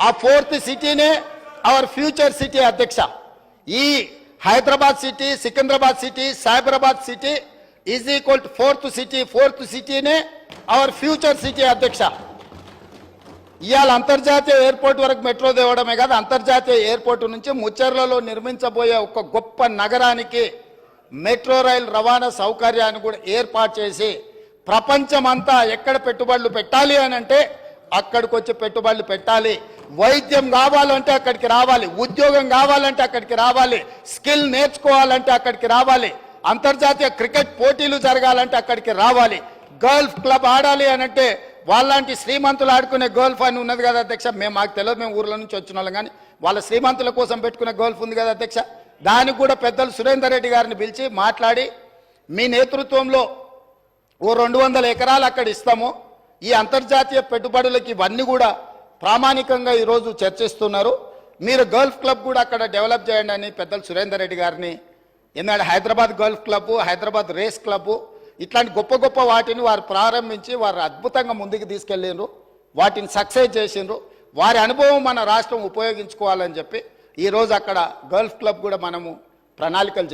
ఆ ఫోర్త్ సిటీనే our future city అధ్యక్ష. ఈ Hyderabad city, Secunderabad city, Cyberabad city is equal to fourth సిటీనే అవర్ ఫ్యూచర్ సిటీ అధ్యక్ష. ఇవాళ అంతర్జాతీయ ఎయిర్పోర్ట్ వరకు మెట్రో తేవడమే కాదు, అంతర్జాతీయ ఎయిర్పోర్ట్ నుంచి ముచ్చెర్లలో నిర్మించబోయే ఒక గొప్ప నగరానికి మెట్రో రైలు రవాణా సౌకర్యాన్ని కూడా ఏర్పాటు చేసి ప్రపంచమంతా ఎక్కడ పెట్టుబడులు పెట్టాలి అని అంటే అక్కడికి వచ్చి పెట్టుబడులు పెట్టాలి. వైద్యం కావాలంటే అక్కడికి రావాలి, ఉద్యోగం కావాలంటే అక్కడికి రావాలి, స్కిల్ నేర్చుకోవాలంటే అక్కడికి రావాలి, అంతర్జాతీయ క్రికెట్ పోటీలు జరగాలంటే అక్కడికి రావాలి, గల్ఫ్ క్లబ్ ఆడాలి అని అంటే వాళ్ళంటి శ్రీమంతులు ఆడుకునే గోల్ఫ్ అని ఉన్నది కదా అధ్యక్ష. మాకు తెలియదు, మేము ఊర్ల నుంచి వచ్చిన వాళ్ళం, కానీ వాళ్ళ శ్రీమంతుల కోసం పెట్టుకునే గోల్ఫ్ ఉంది కదా అధ్యక్ష. దానికి కూడా పెద్దలు సురేందర్ రెడ్డి గారిని పిలిచి మాట్లాడి మీ నేతృత్వంలో ఓ 200 ఎకరాలు అక్కడ ఇస్తాము, ఈ అంతర్జాతీయ పెట్టుబడులకి ఇవన్నీ కూడా ప్రామాణికంగా ఈరోజు చర్చిస్తున్నారు, మీరు గల్ఫ్ క్లబ్ కూడా అక్కడ డెవలప్ చేయండి అని పెద్దలు సురేందర్ రెడ్డి గారిని. ఎందుకంటే Hyderabad golf club, Hyderabad race club ఇట్లాంటి గొప్ప గొప్ప వాటిని వారు ప్రారంభించి వారు అద్భుతంగా ముందుకు తీసుకెళ్ళిండ్రు, వాటిని సక్సెస్ చేసిండ్రు. వారి అనుభవం మన రాష్ట్రం ఉపయోగించుకోవాలని చెప్పి ఈరోజు అక్కడ గల్ఫ్ క్లబ్ కూడా మనము ప్రణాళికలు చేస్తాం.